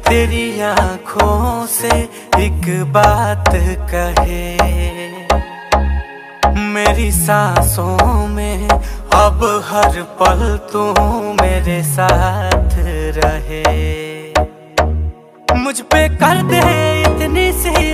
तेरी आँखों से एक बात कहे, मेरी सांसों में अब हर पल तू मेरे साथ रहे। मुझ पे कर दे इतनी सी